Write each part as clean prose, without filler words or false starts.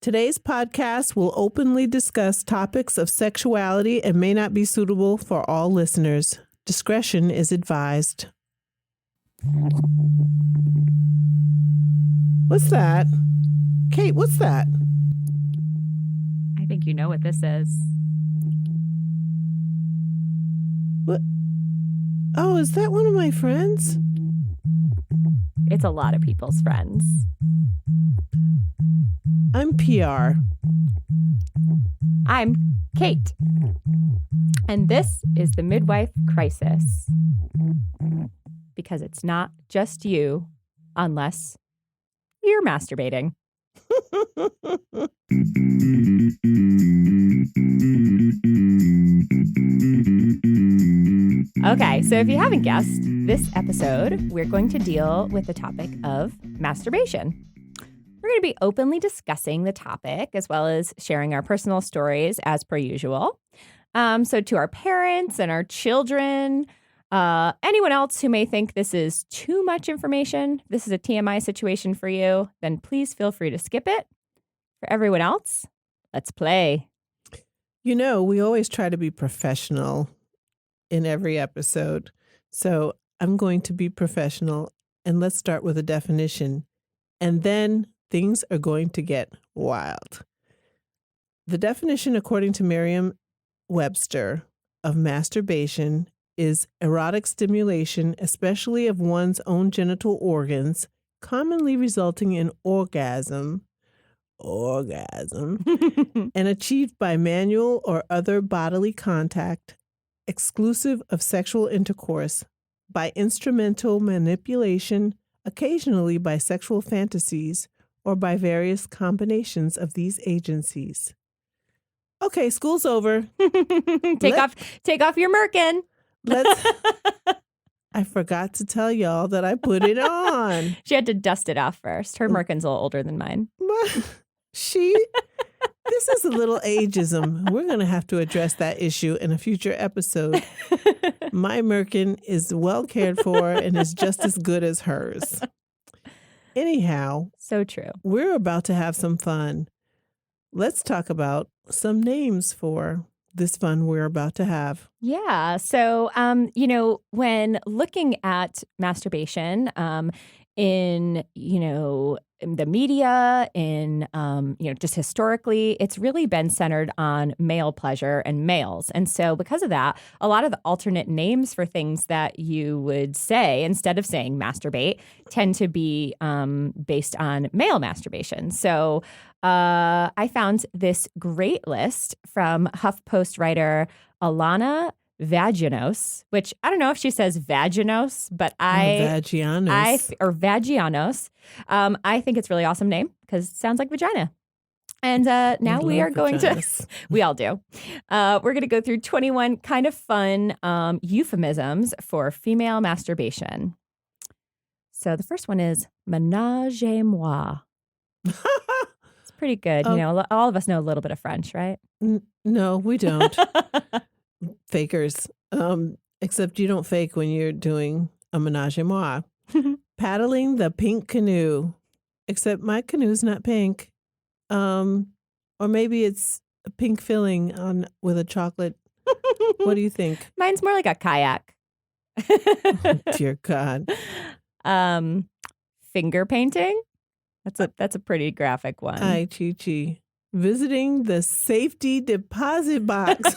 Today's podcast will openly discuss topics of sexuality and may not be suitable for all listeners. Discretion is advised. What's that? Kate, what's that? I think you know what this is. What? Oh, is that one of my friends? It's a lot of people's friends. I'm Piyar. I'm Kate. And this is the Midwife Crisis. Because it's not just you unless you're masturbating. Okay, so if you haven't guessed, this episode, we're going to deal with the topic of masturbation. We're going to be openly discussing the topic as well as sharing our personal stories as per usual. So to our parents and our children, anyone else who may think this is too much information, this is a TMI situation for you, then please feel free to skip it. For everyone else, let's play. You know, we always try to be professional in every episode. So I'm going to be professional, and let's start with a definition. And then things are going to get wild. The definition, according to Merriam-Webster, of masturbation is erotic stimulation, especially of one's own genital organs, commonly resulting in orgasm, and achieved by manual or other bodily contact, exclusive of sexual intercourse, by instrumental manipulation, occasionally by sexual fantasies, or by various combinations of these agencies. Okay, school's over. Take off your merkin. I forgot to tell y'all that I put it on. She had to dust it off first. Her merkin's a little older than mine. This is a little ageism. We're going to have to address that issue in a future episode. My merkin is well cared for and is just as good as hers. Anyhow. So true. We're about to have some fun. Let's talk about some names for this fun we're about to have. Yeah. So, when looking at masturbation, in the media, just historically, it's really been centered on male pleasure and males. And so because of that, a lot of the alternate names for things that you would say instead of saying masturbate tend to be based on male masturbation. So I found this great list from HuffPost writer Alana Vagianos, which I don't know if she says Vaginos, but Vagianos. I think it's a really awesome name because it sounds like vagina. And now we are going to, we all do. We're going to go through 21 kind of fun euphemisms for female masturbation. So the first one is ménage à moi. It's pretty good. All of us know a little bit of French, right? No, we don't. Fakers. Except you don't fake when you're doing a ménage à moi. Paddling the pink canoe. Except my canoe's not pink. Or maybe it's a pink filling on with a chocolate. What do you think? Mine's more like a kayak. Oh, dear God. Finger painting. That's a pretty graphic one. Hi, Chi-Chi. Visiting the safety deposit box.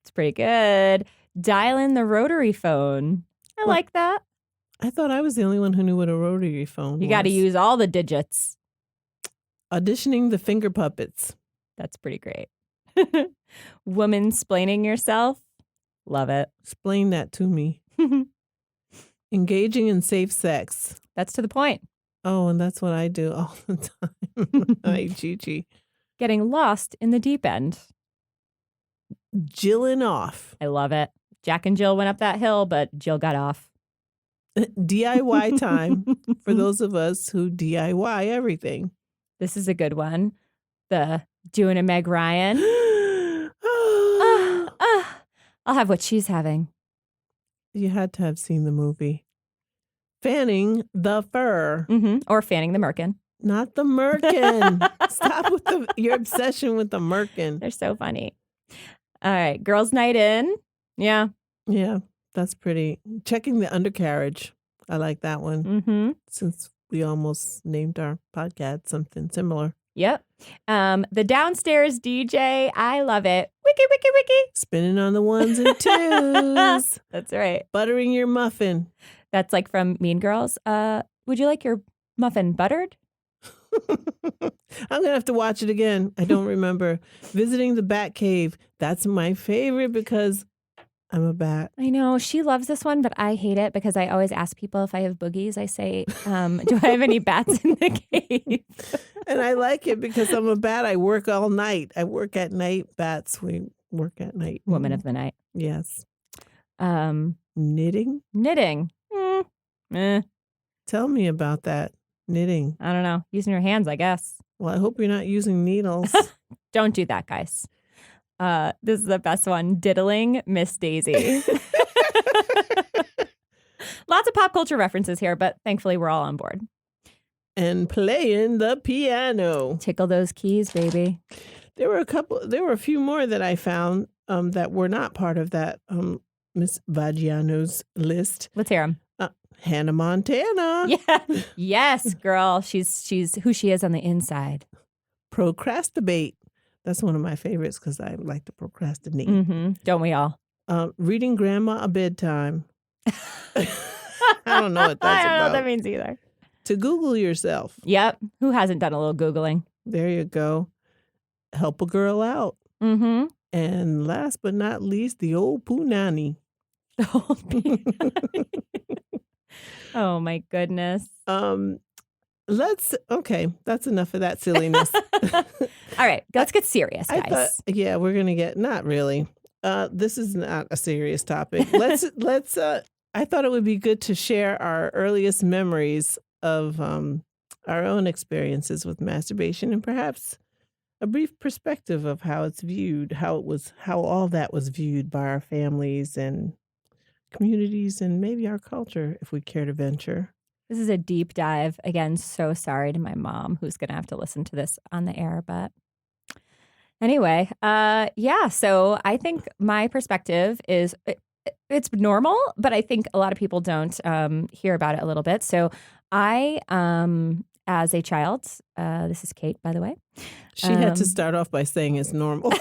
It's pretty good. Dialing the rotary phone. I like that. I thought I was the only one who knew what a rotary phone was. You got to use all the digits. Auditioning the finger puppets. That's pretty great. Woman-splaining yourself. Love it. Explain that to me. Engaging in safe sex. That's to the point. Oh, and that's what I do all the time. Hi, Chi-Chi. Getting lost in the deep end. Jilling off. I love it. Jack and Jill went up that hill, but Jill got off. DIY time for those of us who DIY everything. This is a good one. The doing a Meg Ryan. I'll have what she's having. You had to have seen the movie. Fanning the fur. Mm-hmm. Or fanning the merkin. Not the merkin. Stop with your obsession with the merkin. They're so funny. All right. Girls' night in. Yeah. Yeah, that's pretty. Checking the undercarriage. I like that one. Mm-hmm. Since we almost named our podcast something similar. Yep. The downstairs DJ. I love it. Wiki, wiki, wiki. Spinning on the ones and twos. That's right. Buttering your muffin. That's like from Mean Girls. Would you like your muffin buttered? I'm going to have to watch it again. I don't remember. Visiting the Bat Cave. That's my favorite because I'm a bat. I know. She loves this one, but I hate it because I always ask people if I have boogies. I say, do I have any bats in the cave? And I like it because I'm a bat. I work all night. I work at night. Bats, we work at night. Woman of the night. Yes. Knitting. Tell me about that. Knitting. I don't know. Using your hands, I guess. Well, I hope you're not using needles. Don't do that, guys. This is the best one. Diddling Miss Daisy. Lots of pop culture references here, but thankfully we're all on board. And playing the piano. Tickle those keys, baby. There were a few more that I found that were not part of that Miss Vaggiano's list. Let's hear them. Hannah Montana. Yeah. Yes, girl. She's who she is on the inside. Procrastinate. That's one of my favorites because I like to procrastinate. Mm-hmm. Don't we all? Reading grandma a bedtime. I don't know what that's I don't know about. what that means either. To Google yourself. Yep. Who hasn't done a little Googling? There you go. Help a girl out. Mm-hmm. And last but not least, the old punani. Oh my goodness. Okay, that's enough of that silliness. All right, let's get serious, guys. We're gonna get, not really. This is not a serious topic. Let's I thought it would be good to share our earliest memories of our own experiences with masturbation and perhaps a brief perspective of how it's viewed, how all that was viewed by our families and communities and maybe our culture, if we care to venture. This is a deep dive. Again, so sorry to my mom who's going to have to listen to this on the air. But anyway, so I think my perspective is it's normal, but I think a lot of people don't hear about it a little bit. So I, as a child, this is Kate, by the way. She had to start off by saying it's normal.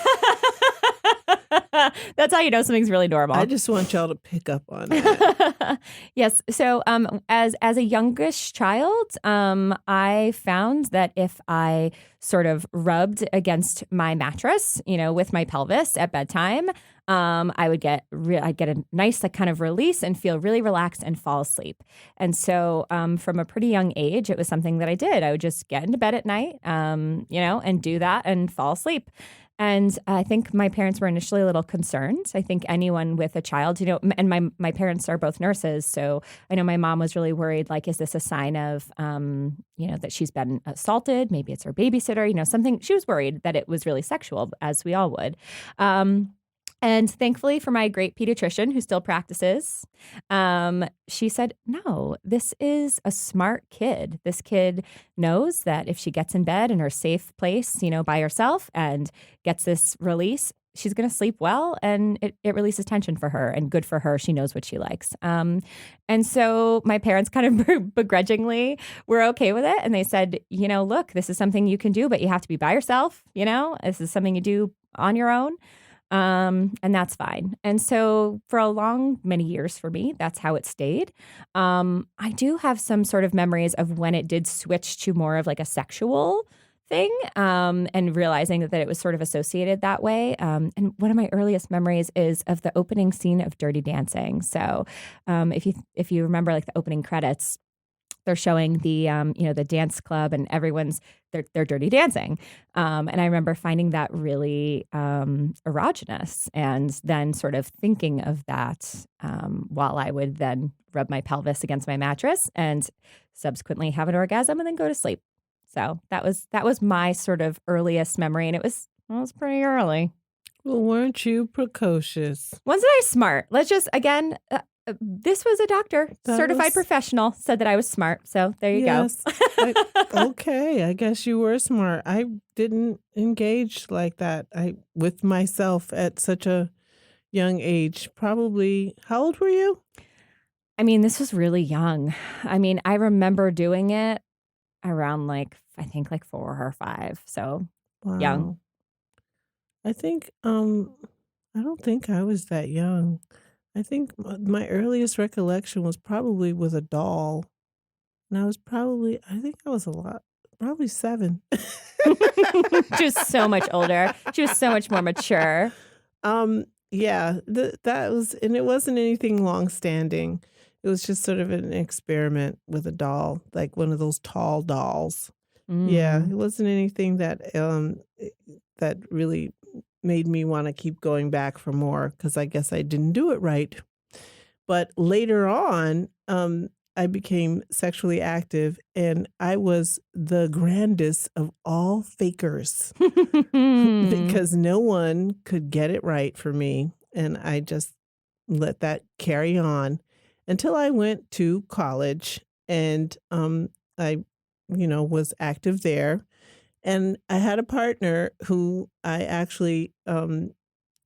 That's how you know something's really normal. I just want y'all to pick up on that. Yes. So as a youngish child, I found that if I sort of rubbed against my mattress, with my pelvis at bedtime, I'd get a nice kind of release and feel really relaxed and fall asleep. And so from a pretty young age, it was something that I did. I would just get into bed at night, and do that and fall asleep. And I think my parents were initially a little concerned. I think anyone with a child, and my parents are both nurses. So I know my mom was really worried, like, is this a sign of, that she's been assaulted? Maybe it's her babysitter, something. She was worried that it was really sexual, as we all would. And thankfully for my great pediatrician who still practices, she said, no, this is a smart kid. This kid knows that if she gets in bed in her safe place, by herself and gets this release, she's going to sleep well and it releases tension for her and good for her. She knows what she likes. And so my parents kind of begrudgingly were okay with it. And they said, look, this is something you can do, but you have to be by yourself. This is something you do on your own. And that's fine. And so for many years for me, that's how it stayed. I do have some sort of memories of when it did switch to more of like a sexual thing, and realizing that it was sort of associated that way. And one of my earliest memories is of the opening scene of Dirty Dancing. So if you remember like the opening credits, they're showing the the dance club and they're dirty dancing. And I remember finding that really erogenous and then sort of thinking of that while I would then rub my pelvis against my mattress and subsequently have an orgasm and then go to sleep. So that was my sort of earliest memory. And it was pretty early. Well, weren't you precocious? Wasn't I smart? Let's just, again, This was a doctor, That certified was professional, said that I was smart. So there you go. yes. Okay, I guess you were smart. I didn't engage like that. I with myself at such a young age. Probably how old were you? I mean, this was really young. I mean, I remember doing it around like, I think like 4 or 5. So young. Wow. I think I don't think I was that young. I think my earliest recollection was probably with a doll. And I was probably I think I was a lot probably 7. She was so much older. She was so much more mature. Yeah, that was and it wasn't anything long standing. It was just sort of an experiment with a doll, like one of those tall dolls. Yeah, Mm. it wasn't anything that really made me wanna keep going back for more because I guess I didn't do it right. But later on, I became sexually active, and I was the grandest of all fakers because no one could get it right for me, and I just let that carry on until I went to college, and, I, was active there, and I had a partner who I actually,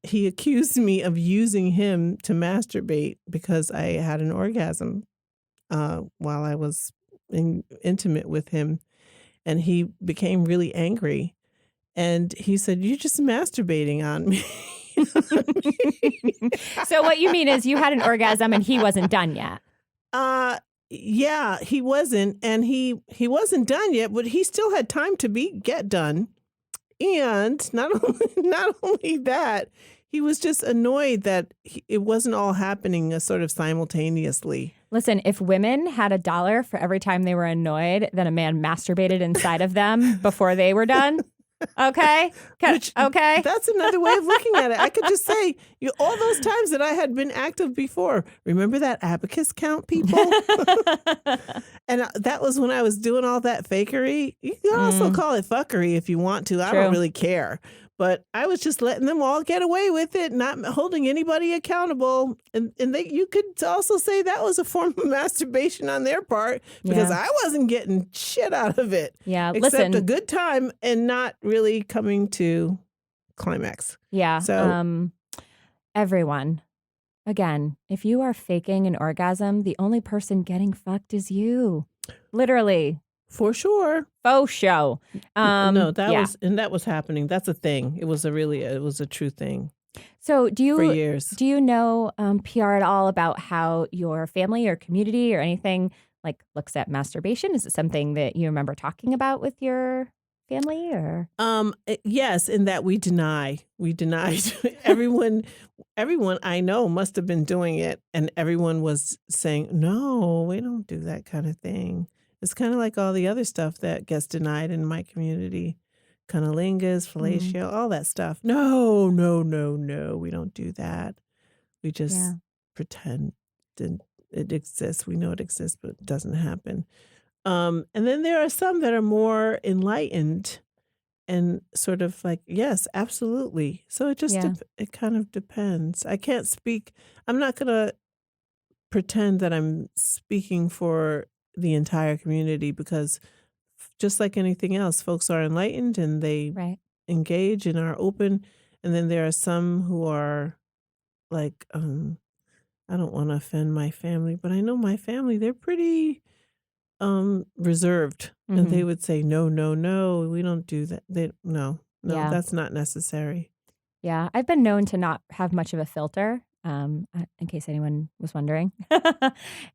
he accused me of using him to masturbate because I had an orgasm, while I was intimate with him, and he became really angry, and he said, "You're just masturbating on me." So what you mean is you had an orgasm and he wasn't done yet. Uh, yeah, he wasn't, and he wasn't done yet, but he still had time to get done. And not only not only that, he was just annoyed that it wasn't all happening sort of simultaneously. Listen, if women had $1 for every time they were annoyed that a man masturbated inside of them before they were done, okay? Which Okay? that's another way of looking at it. I could just say, all those times that I had been active before. Remember that abacus count, people? And that was when I was doing all that fakery. You can also Mm, call it fuckery if you want to. I don't true. really care. But I was just letting them all get away with it, not holding anybody accountable. And you could also say that was a form of masturbation on their part because Yeah. I wasn't getting shit out of it Yeah. except a Listen, good time and not really coming to climax. yeah. So Everyone, again, if you are faking an orgasm, the only person getting fucked is you. Literally. for sure. Faux show. No, Yeah. that was happening. That's a thing. It was a true thing So for years. do you know PR at all about how your family or community or anything like looks at masturbation? Is it something that you remember talking about with your family or? Yes, in that we denied everyone I know must have been doing it, and everyone was saying, "No, we don't do that kind of thing." It's kind of like all the other stuff that gets denied in my community, cunnilingus, Mm, fellatio, all that stuff. No, no, no, no, we don't do that. We yeah. just pretend that it exists. We know it exists, but it doesn't happen. And then there are some that are more enlightened and sort of like, yes, absolutely. So it just Yeah. it kind of depends. I can't speak. I'm not going to pretend that I'm speaking for the entire community because just like anything else, folks are enlightened and they Right. engage and are open. And then there are some who are like, I don't want to offend my family, but I know my family, they're pretty reserved, and they Hmm. would say, "No, no, no, we don't do that." No, no, Yeah. that's not necessary. Yeah, I've been known to not have much of a filter, in case anyone was wondering.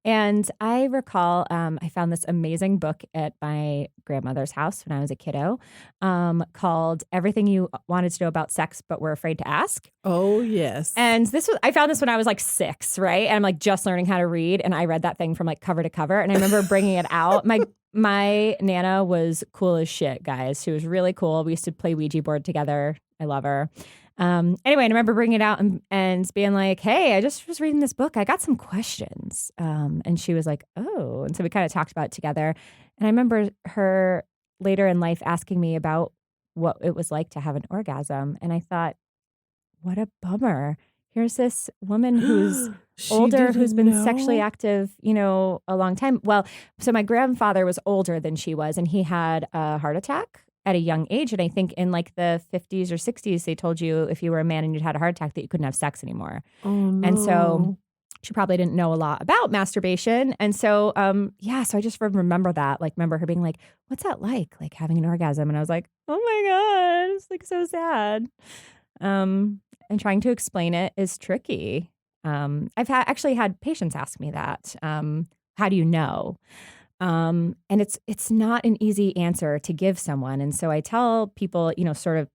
And I recall, I found this amazing book at my grandmother's house when I was a kiddo, called Everything You Wanted to Know About Sex But Were Afraid to Ask. Oh, yes. And I found this when I was like 6, right? And I'm like just learning how to read, and I read that thing from like cover to cover. And I remember bringing it out. My nana was cool as shit, guys. She was really cool. We used to play Ouija board together. I love her. Anyway, I remember bringing it out and being like, "Hey, I just was reading this book. I got some questions." And she was like, "Oh," and so we kind of talked about it together. And I remember her later in life asking me about what it was like to have an orgasm, and I thought, what a bummer. Here's this woman who's She older who's didn't been sexually know? active, a long time. Well, so my grandfather was older than she was, and he had a heart attack at a young age. And I think in like the 50s or 60s, they told you if you were a man and you'd had a heart attack that you couldn't have sex anymore. Oh, And so no. she probably didn't know a lot about masturbation. And so, so I just remember that, like, remember her being like, what's that like having an orgasm? And I was like, oh my God, it's like so sad. And trying to explain it is tricky. Actually had patients ask me that. How do you know? And it's not an easy answer to give someone. And so I tell people, sort of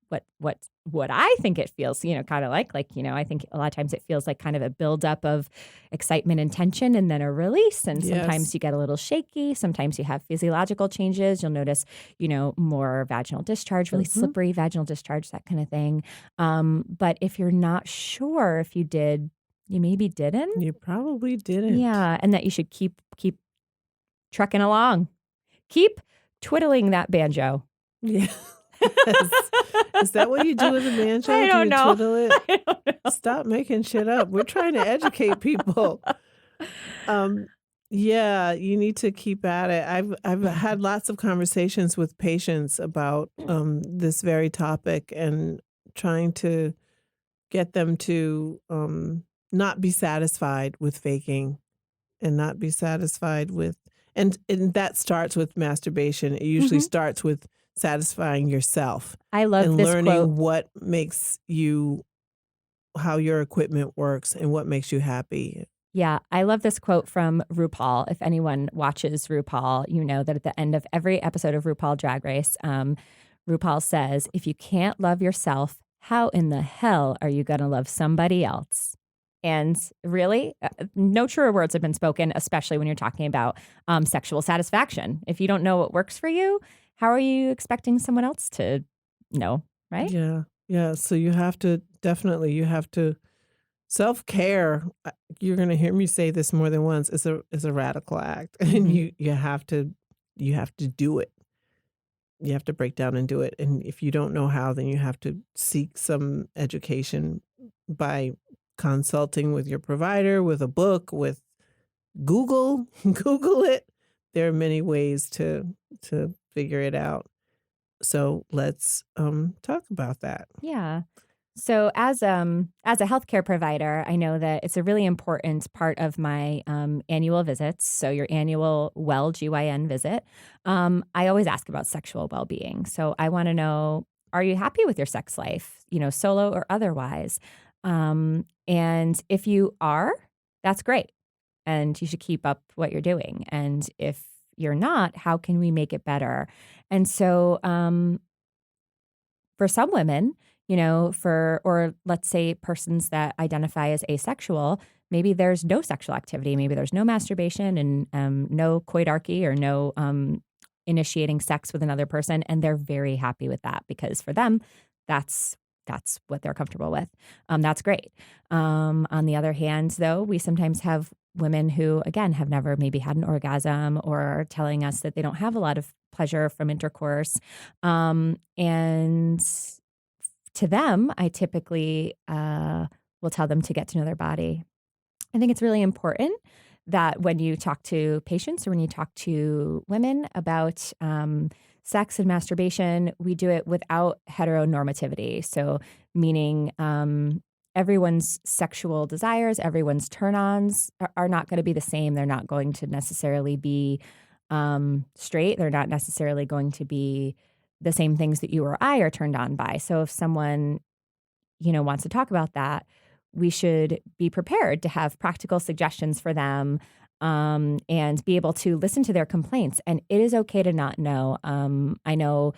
what I think it feels, kind of like, I think a lot of times it feels like kind of a buildup of excitement and tension and then a release. And sometimes Yes. you get a little shaky. Sometimes you have physiological changes. You'll notice, more vaginal discharge, really Mhm. slippery vaginal discharge, that kind of thing. But if you're not sure if you did, you maybe didn't. You probably didn't. Yeah. And that you should keep trucking along. Keep twiddling that banjo. Yeah. Yes. Is that what you do with a banjo? I Do don't you know. twiddle it? I don't know. Stop making shit up. We're trying to educate people. Um, yeah, you need to keep at it. I've had lots of conversations with patients about this very topic and trying to get them to not be satisfied with faking and not be satisfied with and that starts with masturbation. It usually Mhm. starts with satisfying yourself I love and this quote. learning what makes you how your equipment works and what makes you happy. Yeah, I love this quote from RuPaul. If anyone watches RuPaul, you know that at the end of every episode of RuPaul Drag Race, RuPaul says, "If you can't love yourself, how in the hell are you going to love somebody else?" And really, no truer words have been spoken, especially when you're talking about sexual satisfaction. If you don't know what works for you, how are you expecting someone else to know, right? Yeah. Yeah, so you have to definitely you have to self-care, you're gonna hear me say this more than once, is a radical act, and Hmm. you have to do it. You have to break down and do it, and if you don't know how, then you have to seek some education by consulting with your provider, with a book, with Google. Google it. There are many ways to figure it out. So let's, talk about that. Yeah. So as a healthcare provider, I know that it's a really important part of my annual visits. So your annual Well GYN visit, I always ask about sexual well being. So I want to know, are you happy with your sex life? Solo or otherwise. And if you are, that's great, and you should keep up what you're doing. And if you're not, how can we make it better? And so for some women, or let's say persons that identify as asexual, maybe there's no sexual activity, maybe there's no masturbation and no coitarchy or no initiating sex with another person, and they're very happy with that because for them, that's that's what they're comfortable with. That's great. On the other hand, though, we sometimes have women who, again, have never maybe had an orgasm or are telling us that they don't have a lot of pleasure from intercourse. And to them, I typically will tell them to get to know their body. I think it's really important that when you talk to patients or when you talk to women about sex and masturbation, we do it without heteronormativity. So, meaning everyone's sexual desires, everyone's turn ons are not going to be the same. They're not going to necessarily be straight. They're not necessarily going to be the same things that you or I are turned on by. So, if someone wants to talk about that, we should be prepared to have practical suggestions for them, and be able to listen to their complaints. And it is okay to not know. I know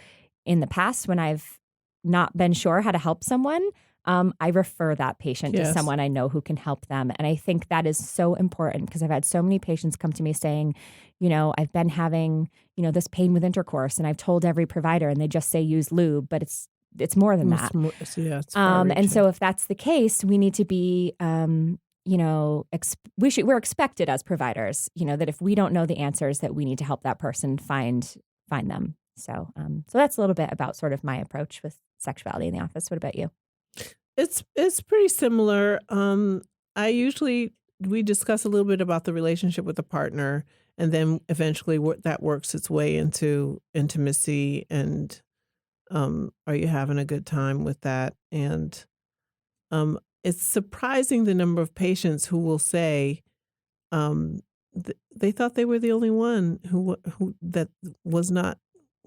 in the past when I've not been sure how to help someone, I refer that patient to Yes. someone I know who can help them. And I think that is so important because I've had so many patients come to me saying, I've been having, this pain with intercourse and I've told every provider and they just say use lube, but it's more than that. Yeah, it's far And reaching. so if that's the case, we need to be, we're expected as providers, that if we don't know the answers, that we need to help that person find them. So that's a little bit about sort of my approach with sexuality in the office. What about you? It's pretty similar. I usually we discuss a little bit about the relationship with the partner, and then eventually that works its way into intimacy, and are you having a good time with that? And it's surprising the number of patients who will say um, they thought they were the only one who that was not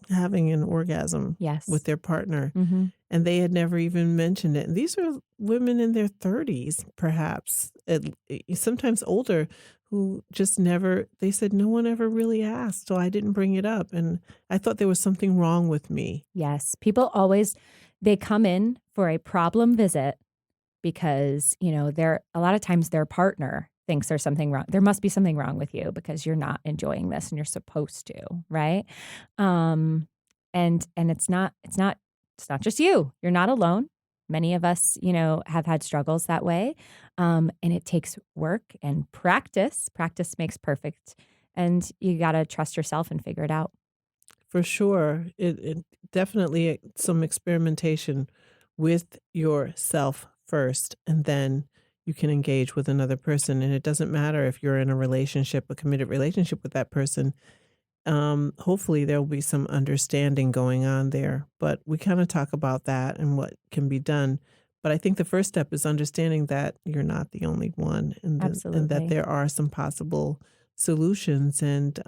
having an orgasm with Yes. their partner, Mm-hmm. and they had never even mentioned it. And these are women in their 30s, perhaps, sometimes older, who just never, they said, no one ever really asked, so I didn't bring it up. And I thought there was something wrong with me. Yes. People always, they come in for a problem visit because, they're a lot of times their partner thinks there's something wrong. There must be something wrong with you because you're not enjoying this and you're supposed to, right? Um, and it's not just you. You're not alone. Many of us, have had struggles that way. And it takes work and practice. Practice makes perfect. And you got to trust yourself and figure it out. For sure. It definitely some experimentation with yourself first, and then you can engage with another person. And it doesn't matter if you're in a relationship, a committed relationship with that person. Hopefully there will be some understanding going on there. But we kind of talk about that and what can be done. But I think the first step is understanding that you're not the only one, and that Absolutely. there are some possible solutions. And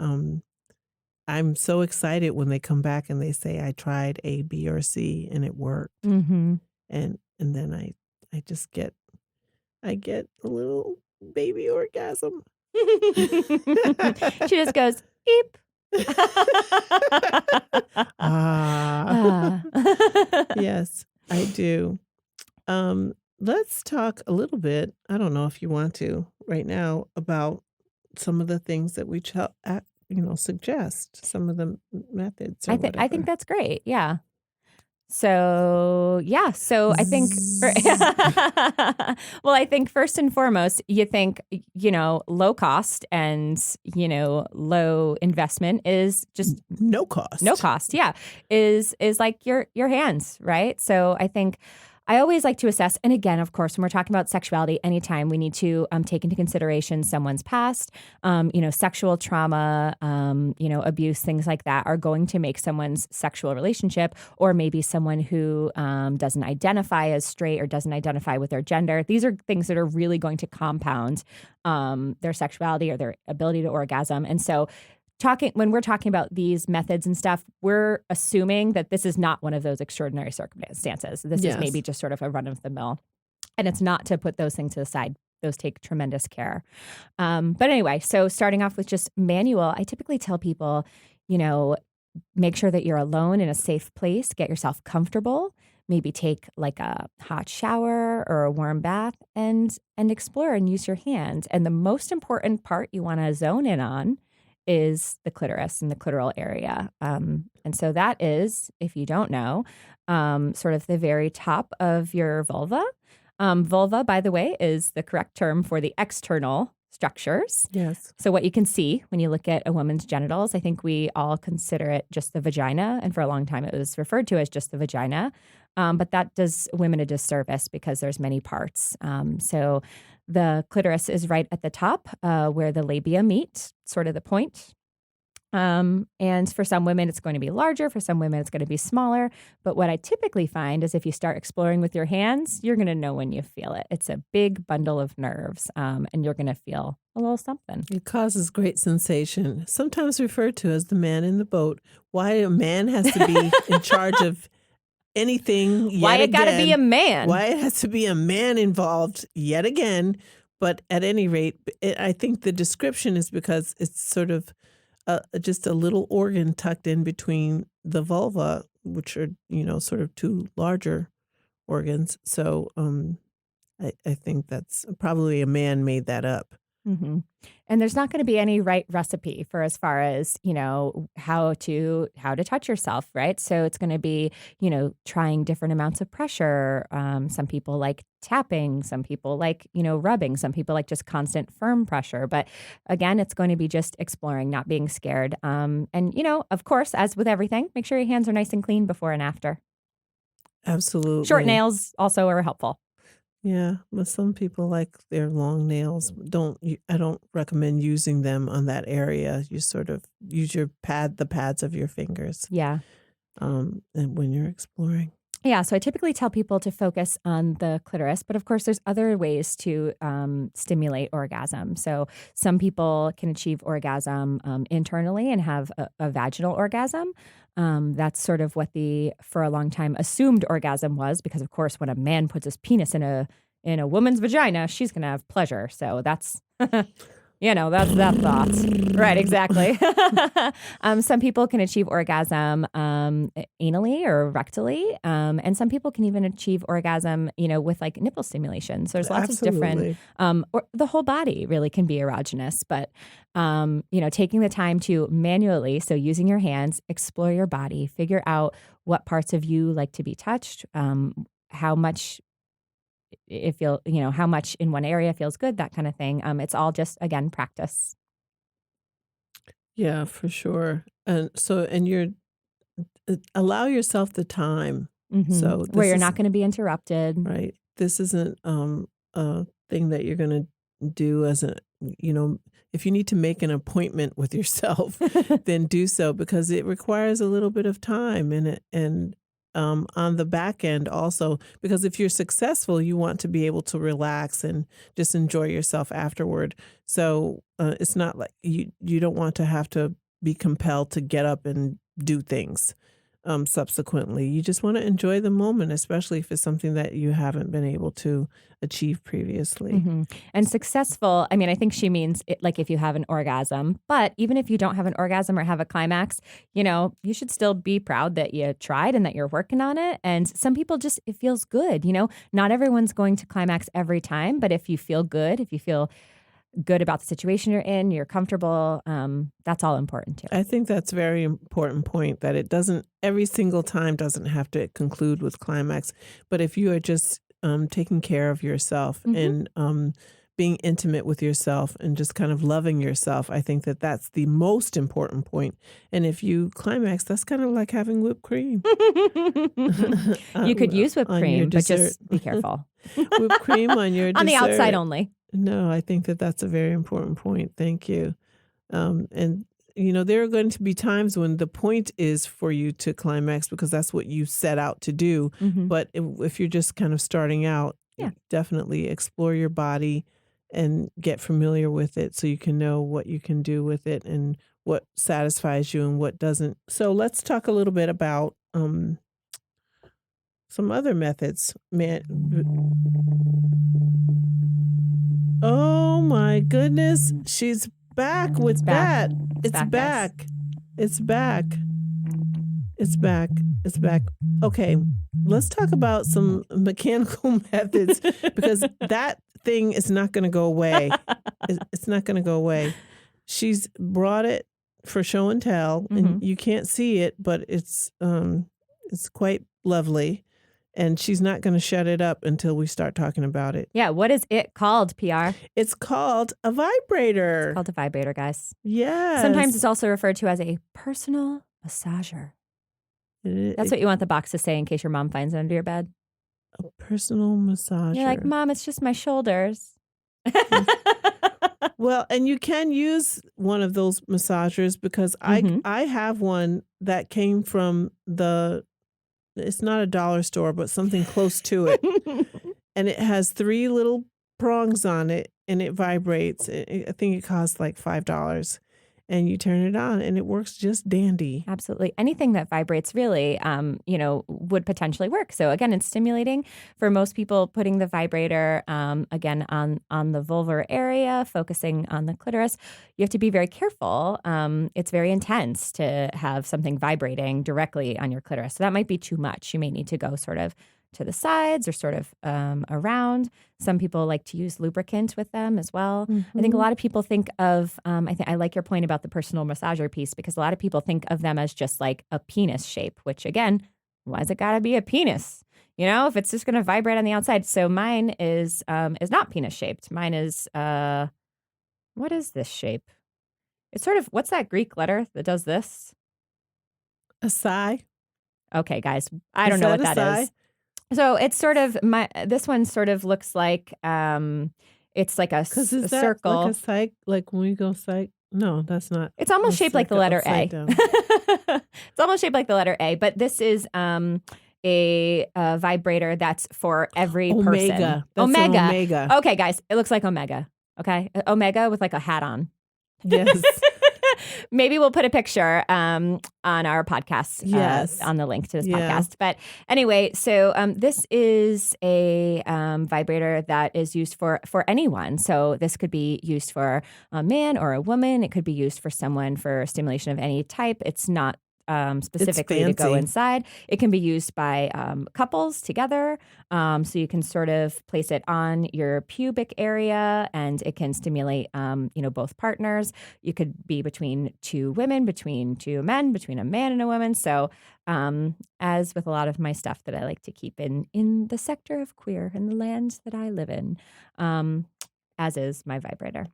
I'm so excited when they come back and they say, I tried A, B, or C and it worked. Mm-hmm. And then I just I get a little baby orgasm. She just goes, beep. Ah, Ah. yes, I do. Let's talk a little bit. I don't know if you want to right now about some of the things that we suggest, some of the methods or I think whatever. that's great. Yeah. So, yeah. So I think, Zzz. well, I think first and foremost, you think, low cost and, low investment is just No no cost. cost. Yeah. Is like your hands, right? So I think I always like to assess, and again, of course, when we're talking about sexuality, anytime we need to take into consideration someone's past, sexual trauma, abuse, things like that are going to make someone's sexual relationship, or maybe someone who doesn't identify as straight or doesn't identify with their gender. These are things that are really going to compound their sexuality or their ability to orgasm. And so when we're talking about these methods and stuff, we're assuming that this is not one of those extraordinary circumstances. This is maybe Yes. just sort of a run of the mill. And it's not to put those things to the side. Those take tremendous care. But anyway, so starting off with just manual, I typically tell people, make sure that you're alone in a safe place, get yourself comfortable, maybe take like a hot shower or a warm bath and explore and use your hands. And the most important part you want to zone in on is the clitoris and the clitoral area. And so that is, if you don't know, sort of the very top of your vulva. Vulva, by the way, is the correct term for the external structures. Yes. So what you can see when you look at a woman's genitals, I think we all consider it just the vagina. And for a long time, it was referred to as just the vagina. But that does women a disservice because there's many parts. So the clitoris is right at the top where the labia meet, sort of the point. And for some women, it's going to be larger. For some women, it's going to be smaller. But what I typically find is if you start exploring with your hands, you're going to know when you feel it. It's a big bundle of nerves, and you're going to feel a little something. It causes great sensation, sometimes referred to as the man in the boat. Why a man has to be in charge of anything Why yet it got to be a again. man? Why it has to be a man involved yet again. But at any rate, I think the description is because it's sort of just a little organ tucked in between the vulva, which are, sort of two larger organs. So I think that's probably a man made that up. Mm-hmm. And there's not going to be any right recipe for as far as, how to touch yourself, right? So it's going to be, trying different amounts of pressure. Some people like tapping, some people like, rubbing, some people like just constant firm pressure. But again, it's going to be just exploring, not being scared. And, of course, as with everything, make sure your hands are nice and clean before and after. Short Absolutely. nails also are helpful. Yeah, but some people like their long nails. I don't recommend using them on that area. You sort of use the pads of your fingers, Yeah. and when you're exploring. Yeah, so I typically tell people to focus on the clitoris, but of course, there's other ways to stimulate orgasm. So some people can achieve orgasm internally and have a vaginal orgasm. That's sort of what for a long time, assumed orgasm was, because of course, when a man puts his penis in a woman's vagina, she's going to have pleasure. So that's that's that thought. Right, exactly. Some people can achieve orgasm anally or rectally, and some people can even achieve orgasm, with like nipple stimulation. So there's lots of different, Absolutely. or the whole body really can be erogenous. But taking the time to manually, so using your hands, explore your body, figure out what parts of you like to be touched, how much how much in one area feels good, that kind of thing. It's all just, again, practice. Yeah, for sure. And you're allow yourself the time. So Where this you're is not going to be interrupted. right. This isn't a thing that you're going to do as if you need to make an appointment with yourself, then do so because it requires a little bit of time and on the back end also because if you're successful, you want to be able to relax and just enjoy yourself afterward. So it's not like you don't want to have to be compelled to get up and do things subsequently. You just want to enjoy the moment, especially if it's something that you haven't been able to achieve previously. And successful, I mean, I think she means like if you have an orgasm, but even if you don't have an orgasm or have a climax, you should still be proud that you tried and that you're working on it. And some people just, it feels good, not everyone's going to climax every time, but if you feel good, if you feel good about the situation you're in, you're comfortable, that's all important too. I think that's a very important point that it doesn't every single time doesn't have to conclude with climax. But if you are just taking care of yourself hmm and being intimate with yourself and just kind of loving yourself, I think that that's the most important point. And if you climax, that's kind of like having whipped cream You could use whipped on your cream, but dessert. just be careful. Whipped cream on your On the outside dessert. only. No, I think that that's a very important point. Thank you. And there are going to be times when the point is for you to climax because that's what you set out to do. hmm But if you're just kind of starting out, Yeah. definitely explore your body and get familiar with it so you can know what you can do with it and what satisfies you and what doesn't. So let's talk a little bit about some other methods. Man, oh my goodness, she's back It's with back. that. It's It's back, guys. back. It's back. It's back. It's back. Okay, let's talk about some mechanical methods because that thing is not going to go away. It's not going to go away. She's brought it for show and tell, and you can't see it, but it's quite lovely. And she's not going to shut it up until we start talking about it. Yeah, what is it called, PR? It's called a vibrator. Called a vibrator, guys. Yes. Sometimes it's also referred to as a personal massager. That's what you want the box to say in case your mom finds it under your bed. a personal massager. You're like, Mom, it's just my shoulders. Well, and you can use one of those massagers because I have one that came from it's not a dollar store, but something close to it. And it has 3 little prongs on it and it vibrates. I think it costs like $5. And you turn it on and it works just dandy. Absolutely. Anything that vibrates really, would potentially work. So again, it's stimulating for most people. Putting the vibrator, again, on the vulvar area, focusing on the clitoris. You have to be very careful. It's very intense to have something vibrating directly on your clitoris. So that might be too much. You may need to go sort of to the sides or sort of around. Some people like to use lubricant with them as well. I think a lot of people think of, I like your point about the personal massager piece because a lot of people think of them as just like a penis shape, which again, why's it gotta be a penis? If it's just gonna vibrate on the outside. So mine is not penis shaped. Mine is, what is this shape? It's sort of, what's that Greek letter that does this? A sigh? Okay, guys, I Is don't know that what a that sigh? is. So it's sort of this one sort of looks like it's like Because a is that like a circle. psych? Like when we go psych? No, that's not. It's almost That's shaped like like the a letter upside A. down. It's almost shaped like the letter A, but this is a vibrator that's for every person. Omega. That's an Omega. omega. Okay, guys, it looks like Omega. Okay, Omega with like a hat on. Yes. Maybe we'll put a picture on our podcast, Yes. on the link to this Yeah. podcast. But anyway, so this is a vibrator that is used for anyone. So this could be used for a man or a woman. It could be used for someone for stimulation of any type. It's not specifically to go fancy. inside. It can be used by couples together. So you can sort of place it on your pubic area and it can stimulate, both partners. You could be between two women, between two men, between a man and a woman. So as with a lot of my stuff that I like to keep in the sector of queer in the land that I live in, as is my vibrator.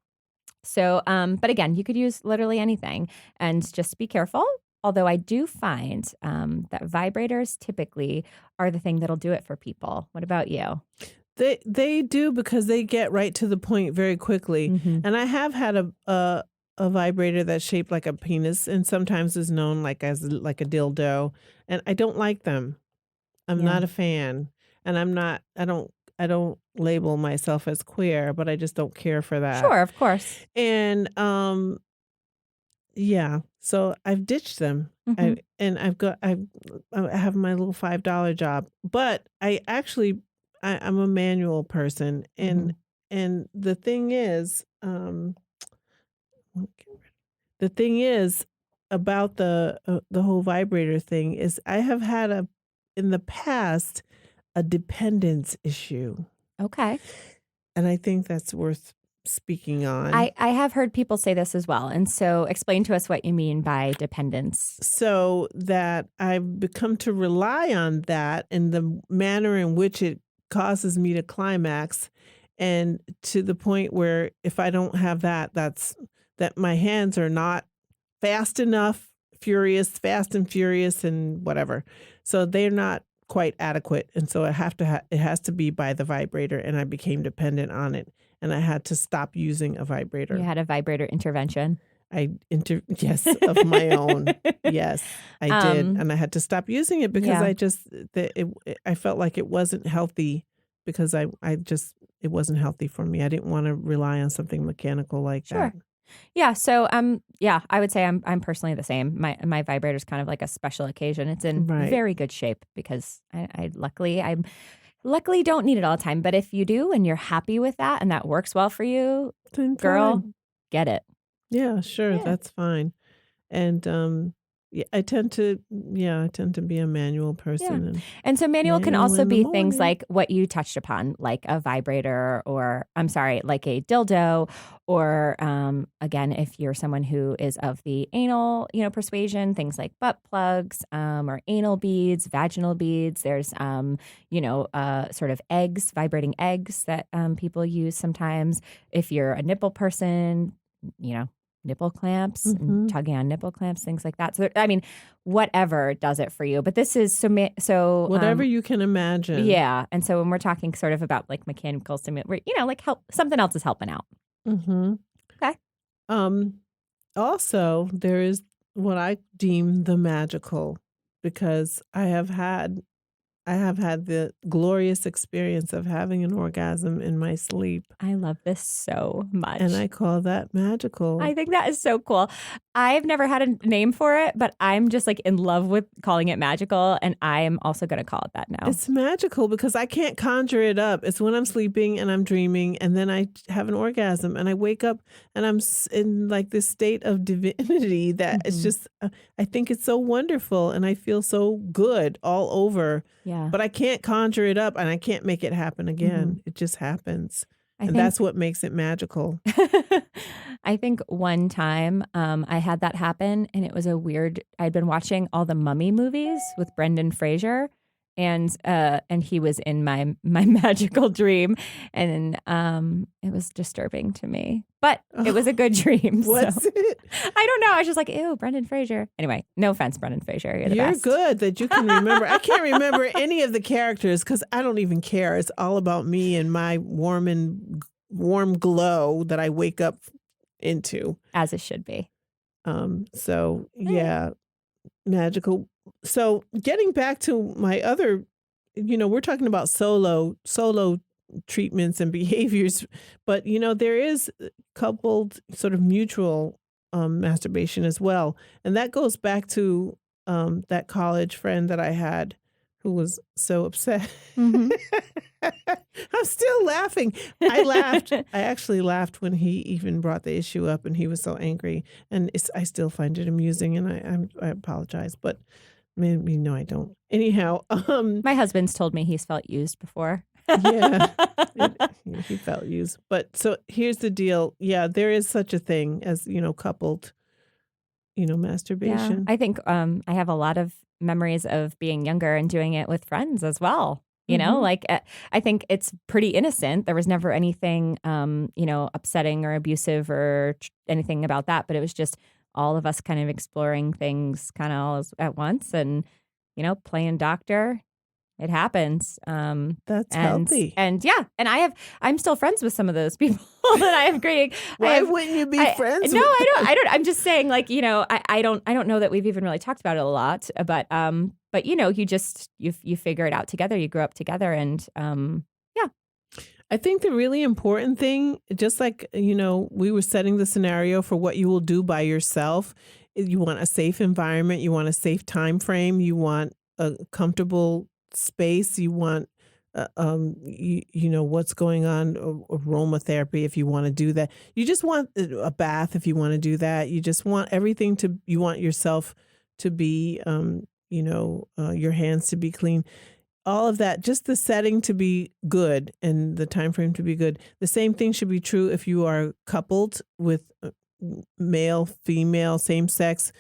So, but again, you could use literally anything and just be careful. Although I do find that vibrators typically are the thing that'll do it for people. What about you? They do because they get right to the point very quickly. Mm-hmm. And I have had a vibrator that's shaped like a penis and sometimes is known like as like a dildo. And I don't like them. I'm Yeah. not a fan. And I don't label myself as queer, but I just don't care for that. Sure, of course. And yeah, so I've ditched them. Mhm. I have my little $5 job, but I'm a manual person, Mhm. and the thing is, the thing is about the whole vibrator thing is I have had in the past a dependence issue, Okay. and I think that's worth speaking on. I have heard people say this as well. And so explain to us what you mean by dependence. So that I've become to rely on that and the manner in which it causes me to climax, and to the point where if I don't have that, that my hands are not fast enough, fast and furious and whatever. So they're not quite adequate. And so it has to be by the vibrator, and I became dependent on it. And I had to stop using a vibrator. You had a vibrator intervention. Yes, of my own. Yes, I did. And I had to stop using it because Yeah. I felt like it wasn't healthy because it wasn't healthy for me. I didn't want to rely on something mechanical like Sure. that. Yeah. So I would say I'm personally the same. My vibrator is kind of like a special occasion. It's in Right. very good shape because I luckily don't need it all the time. But if you do and you're happy with that and that works well for you, Then girl, fine. get it. Yeah, sure, Yeah. that's fine. And yeah, I tend to be a manual person. Yeah. And And so manual can manual also in the be things morning. like what you touched upon, like a vibrator or like a dildo, or again, if you're someone who is of the anal, persuasion, things like butt plugs, or anal beads, vaginal beads. There's sort of eggs, vibrating eggs that people use sometimes. If you're a nipple person, nipple clamps and Mhm. tugging on nipple clamps, things like that. So, I mean, whatever does it for you. But this is so. Whatever you can imagine. Yeah, and so when we're talking sort of about like mechanical stimulation, where like help something else is helping out. Mhm. Okay. Also, there is what I deem the magical, because I have had the glorious experience of having an orgasm in my sleep, I love this so much. and I call that magical. I think that is so cool. I've never had a name for it, but I'm just like in love with calling it magical, and I am also going to call it that now. It's magical because I can't conjure it up. It's when I'm sleeping and I'm dreaming, and then I have an orgasm, and I wake up and I'm in like this state of divinity that it's Mhm. just, I think it's so wonderful, and I feel so good all over. Yeah. But I can't conjure it up, and I can't make it happen again. Mhm. It just happens. I And think that's what makes it magical. I think one time I had that happen, and it was I'd been watching all the Mummy movies with Brendan Fraser, and he was in my magical dream, and it was disturbing to me, but it was a good dream. So What's it? I don't know. I was just like, ew, Brendan Fraser. Anyway, no offense, Brendan Fraser. You're the You're best. good that you can remember. I can't remember any of the characters because I don't even care. It's all about me and my warm glow that I wake up into. As it should be. So yeah, magical. So getting back to my other, we're talking about solo treatments and behaviors, but there is coupled sort of mutual masturbation as well, and that goes back to that college friend that I had who was so upset. Mhm. I'm still laughing. I laughed. I actually laughed when he even brought the issue up, and he was so angry. And I still find it amusing, and I apologize, but maybe no, I don't. Anyhow, My husband's told me he's felt used before. yeah, he felt used. But so here's the deal. Yeah, there is such a thing as coupled, Yeah, masturbation. I think I have a lot of memories of being younger and doing it with friends as well. Mhm. Like I think it's pretty innocent. There was never anything, upsetting or abusive or anything about that. But it was just all of us kind of exploring things kind of all at once and, playing doctor. It happens. That's And healthy. yeah, and I'm still friends with some of those people that I have great. Why wouldn't you be friends? No, with I don't. I'm just saying, like, I don't know that we've even really talked about it a lot, but you figure it out together. You grow up together, and yeah. I think the really important thing, just like, we were setting the scenario for what you will do by yourself. You want a safe environment. You want a safe time frame. You want a comfortable space. You want, what's going on, aromatherapy if you want to do that. You just want a bath if you want to do that. You just want everything you want yourself to be, your hands to be clean, all of that, just the setting to be good and the time frame to be good. The same thing should be true if you are coupled with male, female, same sex,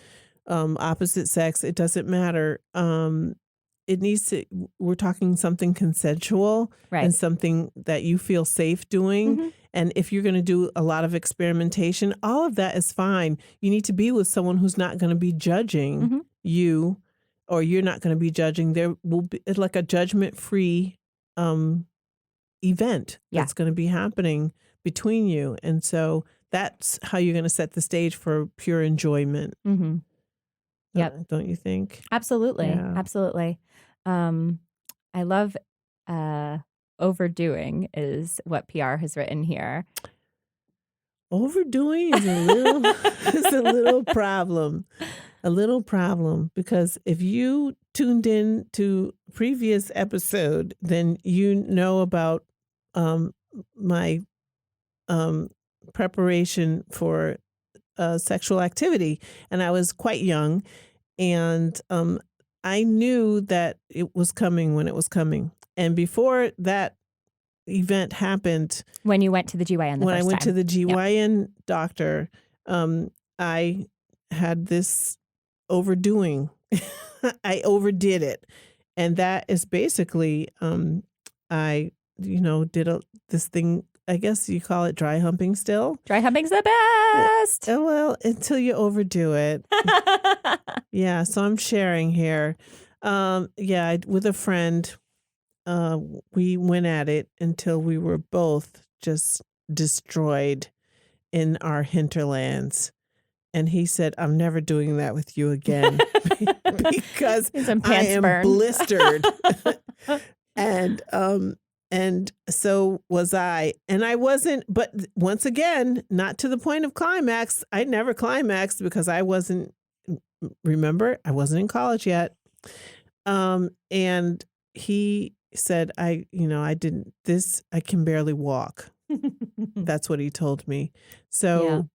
opposite sex. It doesn't matter. It needs to. We're talking something consensual Right. and something that you feel safe doing. Mhm. And if you're going to do a lot of experimentation, all of that is fine. You need to be with someone who's not going to be judging Mhm. you, or you're not going to be judging. There will be, it's like a judgment-free event Yeah. that's going to be happening between you. And so that's how you're going to set the stage for pure enjoyment. Mhm. Yep. Don't you think? Absolutely. Yeah. Absolutely. I love overdoing is what PR has written here. Overdoing is a little is a little problem. A little problem, because if you tuned in to previous episode, then you know about my preparation for sexual activity, and I was quite young, and I knew that it was coming when it was coming. And before that event happened, When you went to the GYN the when I first went to time. the GYN doctor, I had this overdoing. I overdid it. And that is basically, I, did this thing, I guess you call it dry humping still. Dry humping's the best. Well, until you overdo it. Yeah, so I'm sharing here. With a friend, we went at it until we were both just destroyed in our hinterlands. And he said, I'm never doing that with you again because Some I pants am burned. blistered. And so was I. And I wasn't, but once again, not to the point of climax. I never climaxed because I wasn't, remember, I wasn't in college yet. And he said, I can barely walk. That's what he told me. So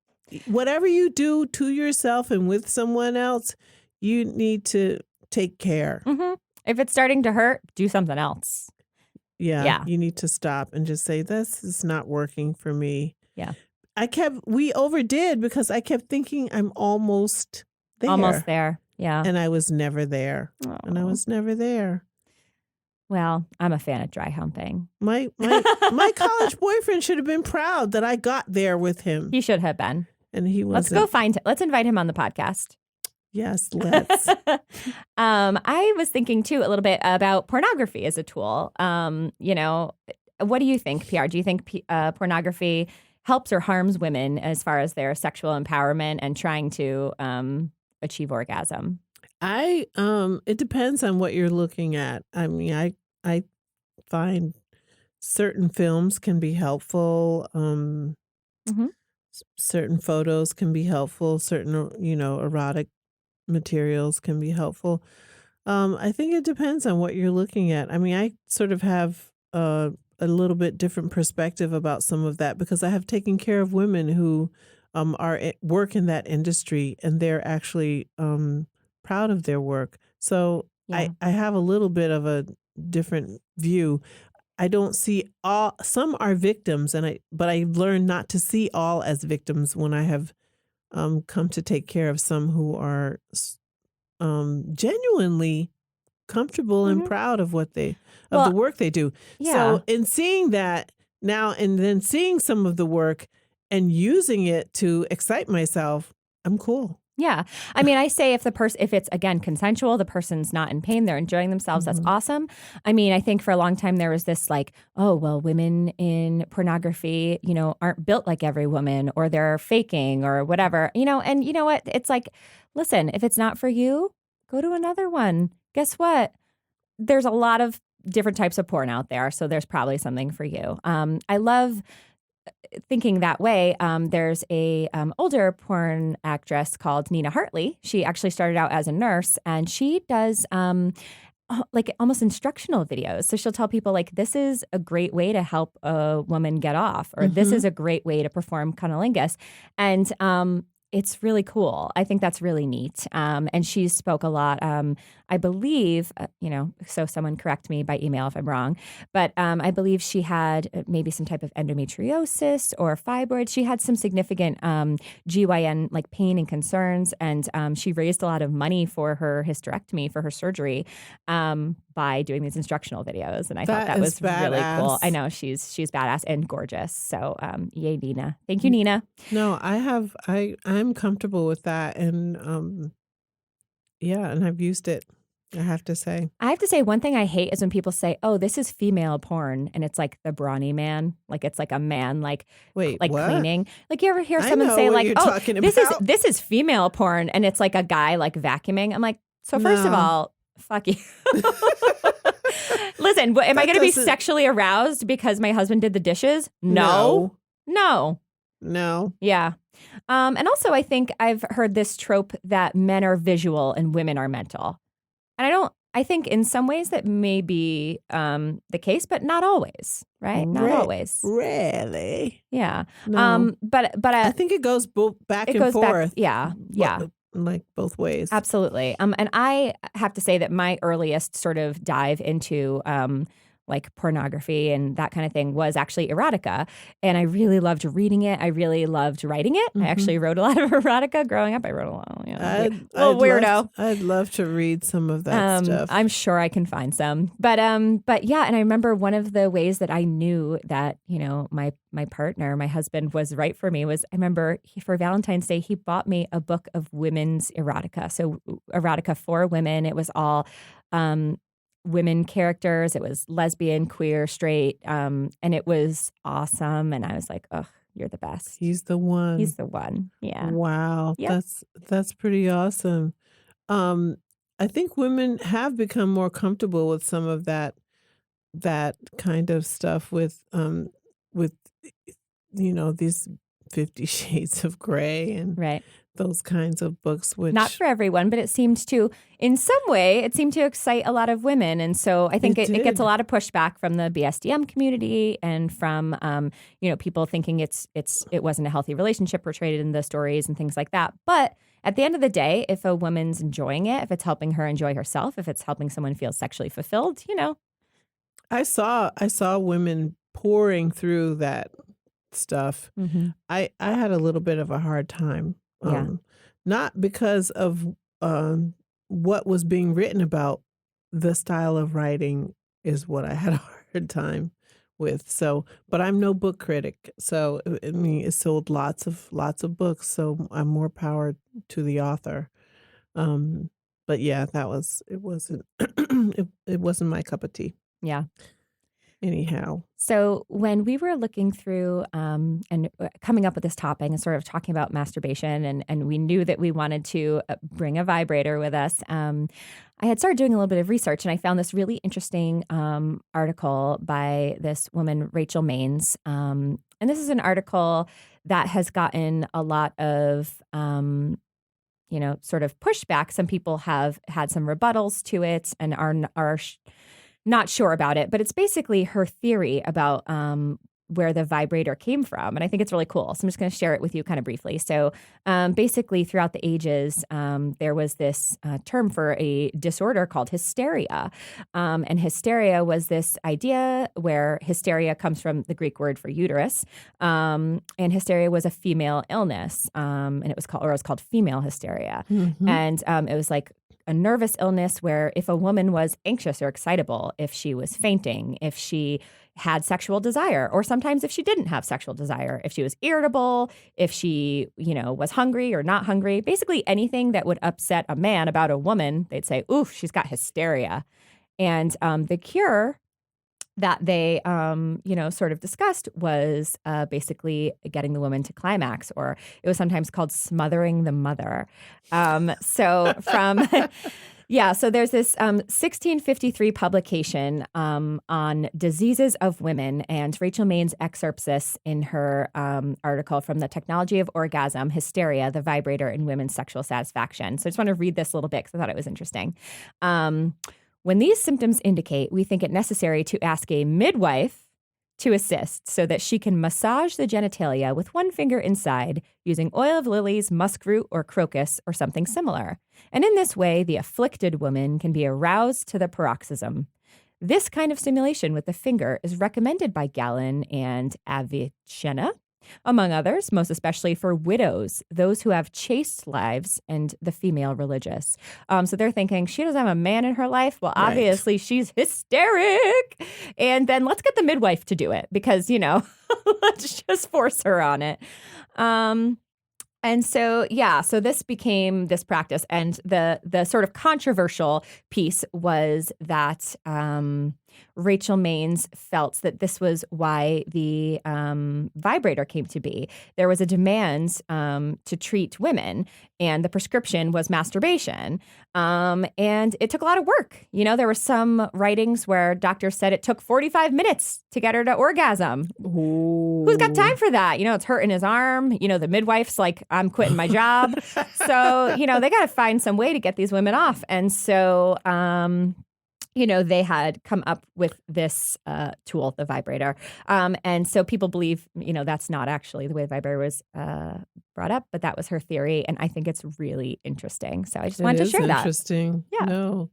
whatever you do to yourself and with someone else, you need to take care. Mm-hmm. If it's starting to hurt, do something else. Yeah. You need to stop and just say, this is not working for me. Yeah. We overdid because I kept thinking I'm almost there. Almost there. Yeah. And I was never there. Aww. And I was never there. Well, I'm a fan of dry humping. My college boyfriend should have been proud that I got there with him, He should have been. and he Let's go wasn't. find him. Let's invite him on the podcast. Yes, let's. I was thinking too a little bit about pornography as a tool. What do you think, PR? Do you think pornography helps or harms women as far as their sexual empowerment and trying to achieve orgasm? It depends on what you're looking at. I mean, I find certain films can be helpful. Hmm. Certain photos can be helpful. Certain, erotic materials can be helpful. I think it depends on what you're looking at. I mean, I sort of have a little bit different perspective about some of that because I have taken care of women who work in that industry, and they're actually proud of their work. So Yeah. I have a little bit of a different view. I don't see all. Some are victims, but I learned not to see all as victims when I have come to take care of some who are genuinely comfortable and Hmm. proud of the Well, work they do. yeah. So in seeing that now and then seeing some of the work and using it to excite myself, I'm cool. Yeah. I mean, I say if it's again consensual, the person's not in pain, they're enjoying themselves, that's Mhm. awesome. I mean, I think for a long time there was this like, oh, well, women in pornography, aren't built like every woman or they're faking or whatever, and you know what? It's like, listen, if it's not for you, go to another one. Guess what? There's a lot of different types of porn out there, so there's probably something for you. I love thinking that way. There's a older porn actress called Nina Hartley. She actually started out as a nurse, and she does like almost instructional videos. So she'll tell people like, this is a great way to help a woman get off, or this Mhm. is a great way to perform cunnilingus. And it's really cool. I think that's really neat. And she spoke a lot. I believe, so someone correct me by email if I'm wrong, but I believe she had maybe some type of endometriosis or fibroids. She had some significant GYN like pain and concerns, and she raised a lot of money for her hysterectomy, for her surgery, by doing these instructional videos. And I thought That that is was really cool. I badass. know she's badass and gorgeous. So yay, Nina. Thank you, Nina. No, I'm comfortable with that, and yeah, and I've used it, I have to say. I have to say, one thing I hate is when people say, "Oh, this is female porn," and it's like the brawny man, like it's like a man, Wait, like what? cleaning. Like you ever hear I someone know say, what like, you're "Oh, talking this is about. this is female porn," and it's like a guy like vacuuming. I'm like, so first of No. all, fuck you. Listen, am I That going to be doesn't sexually aroused because my husband did the dishes? No. No. No. Yeah. And also, I think I've heard this trope that men are visual and women are mental. And I think in some ways that may be the case, but not always, right? Not always. Really? Yeah. No. But I think it goes back it and goes back. forth. Yeah. Yeah. Like both ways. Absolutely. And I have to say that my earliest sort of dive into like pornography and that kind of thing was actually erotica. And I really loved reading it. I really loved writing it. I Mhm. actually wrote a lot of erotica growing up. I wrote a lot, I'd weirdo. I'd love to read some of that stuff. I'm sure I can find some. But yeah, and I remember one of the ways that I knew that, my partner, my husband was right for me was I remember for Valentine's Day, he bought me a book of women's erotica. So erotica for women. It was all women characters. It was lesbian, queer, straight. And it was awesome. And I was like, oh, you're the best. He's the one. He's the one. Yeah. Wow. Yep. That's pretty awesome. I think women have become more comfortable with some of that kind of stuff with these 50 Shades of Grey and Right. those kinds of books, Not which for everyone, but it seemed to, in some way, it seemed to excite a lot of women. And so I think it gets did. a lot of pushback from the BSDM community and from, people thinking it wasn't a healthy relationship portrayed in the stories and things like that. But at the end of the day, if a woman's enjoying it, if it's helping her enjoy herself, if it's helping someone feel sexually fulfilled, I saw women pouring through that stuff. Mm-hmm. I had a little bit of a hard time. Yeah. Not because of what was being written about the style of writing is what I had a hard time with. So, but I'm no book critic. So, I mean, it sold lots of books, so I'm more power to the author. Um, but yeah, it wasn't it wasn't my cup of tea. Yeah. Anyhow. So when we were looking through and coming up with this topic and sort of talking about masturbation, and we knew that we wanted to bring a vibrator with us, I had started doing a little bit of research, and I found this really interesting article by this woman, Rachel Maines. And this is an article that has gotten a lot of sort of pushback. Some people have had some rebuttals to it and are not sure about it, but it's basically her theory about where the vibrator came from. And I think it's really cool. So I'm just going to share it with you kind of briefly. So basically, throughout the ages, there was this term for a disorder called hysteria. And hysteria was this idea where hysteria comes from the Greek word for uterus. And hysteria was a female illness. And it was called female hysteria. Mhm. And it was like a nervous illness where if a woman was anxious or excitable, if she was fainting, if she had sexual desire, or sometimes if she didn't have sexual desire, if she was irritable, if she, was hungry or not hungry, basically anything that would upset a man about a woman, they'd say, oof, she's got hysteria. And the cure that they, sort of discussed was basically getting the woman to climax, or it was sometimes called smothering the mother. So from, so there's this 1653 publication on diseases of women, and Rachel Maines excerpts this in her article from The Technology of Orgasm, Hysteria, the Vibrator in Women's Sexual Satisfaction. So I just want to read this a little bit because I thought it was interesting. When these symptoms indicate, we think it necessary to ask a midwife to assist so that she can massage the genitalia with one finger inside using oil of lilies, muskroot, or crocus, or something similar. And in this way, the afflicted woman can be aroused to the paroxysm. This kind of stimulation with the finger is recommended by Galen and Avicenna, among others, most especially for widows, those who have chaste lives, and the female religious. So they're thinking, she doesn't have a man in her life. Well, Right. obviously she's hysteric. And then let's get the midwife to do it because, let's just force her on it. And so, so this became this practice. And the sort of controversial piece was that Rachel Maines felt that this was why the vibrator came to be. There was a demand to treat women, and the prescription was masturbation. And it took a lot of work. There were some writings where doctors said it took 45 minutes to get her to orgasm. Ooh. Who's got time for that? It's hurting his arm. The midwife's like, I'm quitting my job. So, they got to find some way to get these women off. And so, they had come up with this tool, the vibrator. And so people believe, that's not actually the way the vibrator was brought up, but that was her theory. And I think it's really interesting. So I just wanted to share that. Interesting. Yeah. No.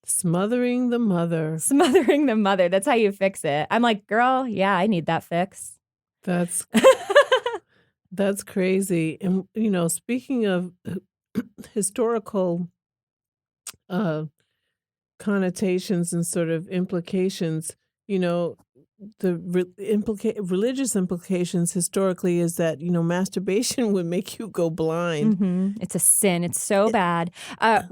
Smothering the mother. Smothering the mother. That's how you fix it. I'm like, girl, yeah, I need that fix. That's crazy. And, speaking of historical connotations and sort of implications, the religious implications historically is that, masturbation would make you go blind. Mm-hmm. It's a sin. It's so bad.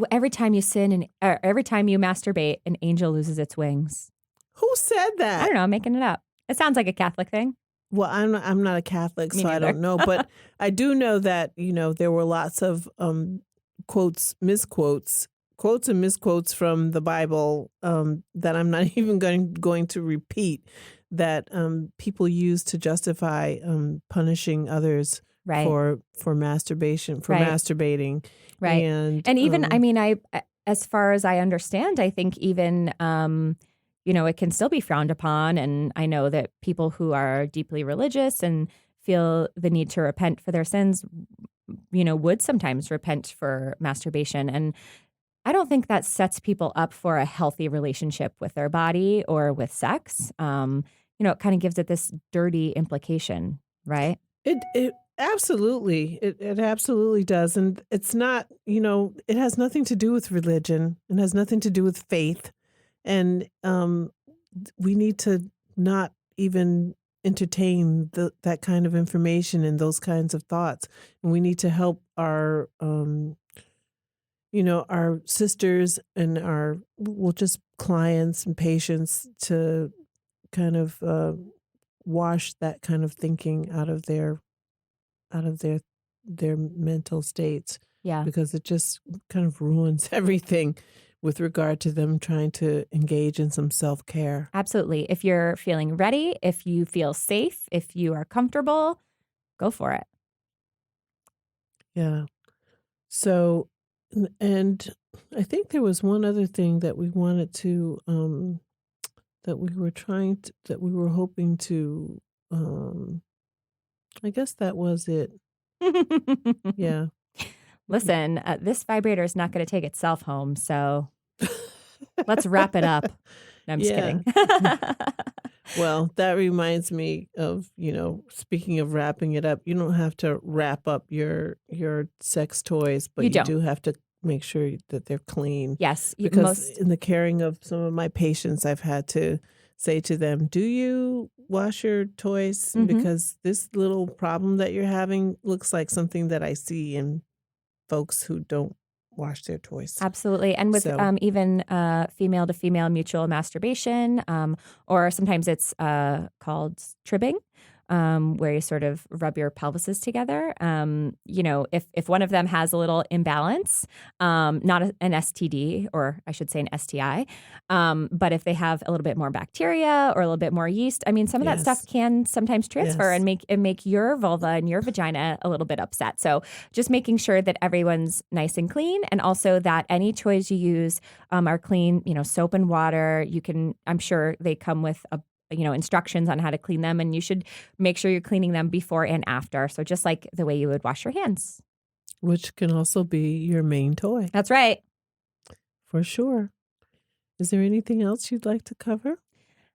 Every time you sin and every time you masturbate, an angel loses its wings. Who said that? I don't know. I'm making it up. It sounds like a Catholic thing. Well, I'm not a Catholic, Me so I neither. don't know. But I do know that, there were lots of quotes, misquotes, quotes and misquotes from the Bible that I'm not even going to repeat, that people use to justify punishing others Right. for masturbation, for Right. masturbating. Right. And even, I as far as I understand, I think even, it can still be frowned upon. And I know that people who are deeply religious and feel the need to repent for their sins, would sometimes repent for masturbation. And I don't think that sets people up for a healthy relationship with their body or with sex. It kind of gives it this dirty implication, right? It absolutely, it absolutely does. And it's not, it has nothing to do with religion. It has nothing to do with faith. And we need to not even entertain that kind of information and those kinds of thoughts. And we need to help our our sisters and our just clients and patients to kind of wash that kind of thinking out of their mental states, Yeah. because it just kind of ruins everything with regard to them trying to engage in some self-care. Absolutely. If you're feeling ready, if you feel safe, if you are comfortable, go for it. Yeah. So, and I think there was one other thing that we wanted to, that we were hoping to, I guess that was it. Yeah. Listen, this vibrator is not going to take itself home, so let's wrap it up. No, I'm just Yeah. kidding. Well, that reminds me of, speaking of wrapping it up, you don't have to wrap up your sex toys, but You you don't. do have to make sure that they're clean. Yes. Because in the caring of some of my patients, I've had to say to them, do you wash your toys? Mhm. Because this little problem that you're having looks like something that I see in folks who don't wash their toys. Absolutely. And with So, even female to female mutual masturbation, or sometimes it's called tribbing, where you sort of rub your pelvises together. If one of them has a little imbalance, not an STD, or I should say an STI, but if they have a little bit more bacteria or a little bit more yeast, I mean, some of that stuff yes, can sometimes transfer yes. and make your vulva and your vagina a little bit upset. So just making sure that everyone's nice and clean, and also that any toys you use are clean. Soap and water. I'm sure they come with instructions on how to clean them, and you should make sure you're cleaning them before and after. So just like the way you would wash your hands. Which can also be your main toy, That's right. for sure. Is there anything else you'd like to cover?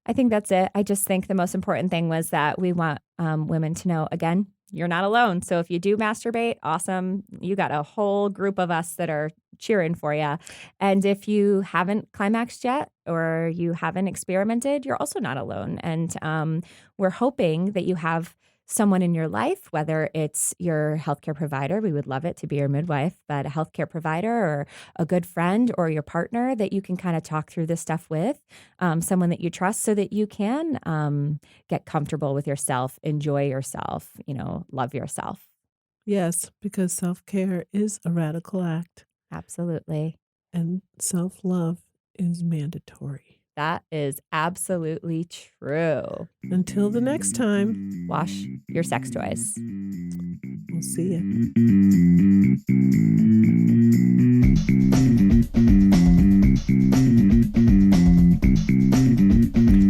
I think that's it. I just think the most important thing was that we want women to know, again, you're not alone. So if you do masturbate, awesome. You got a whole group of us that are cheering for you. And if you haven't climaxed yet or you haven't experimented, you're also not alone. And we're hoping that you have someone in your life, whether it's your healthcare provider, we would love it to be your midwife, but a healthcare provider or a good friend or your partner that you can kind of talk through this stuff with, someone that you trust, so that you can get comfortable with yourself, enjoy yourself, love yourself. Yes, because self-care is a radical act, Absolutely. and self-love is mandatory. That is absolutely true. Until the next time, Wash your sex toys. we'll see you.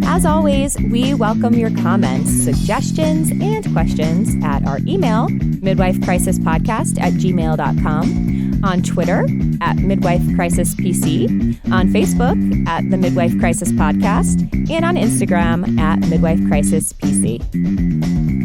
As always, we welcome your comments, suggestions, and questions at our email, midwifecrisispodcast@gmail.com, on Twitter @MidwifeCrisisPC, on Facebook @The Midwife Crisis Podcast, and on Instagram @MidwifeCrisisPC.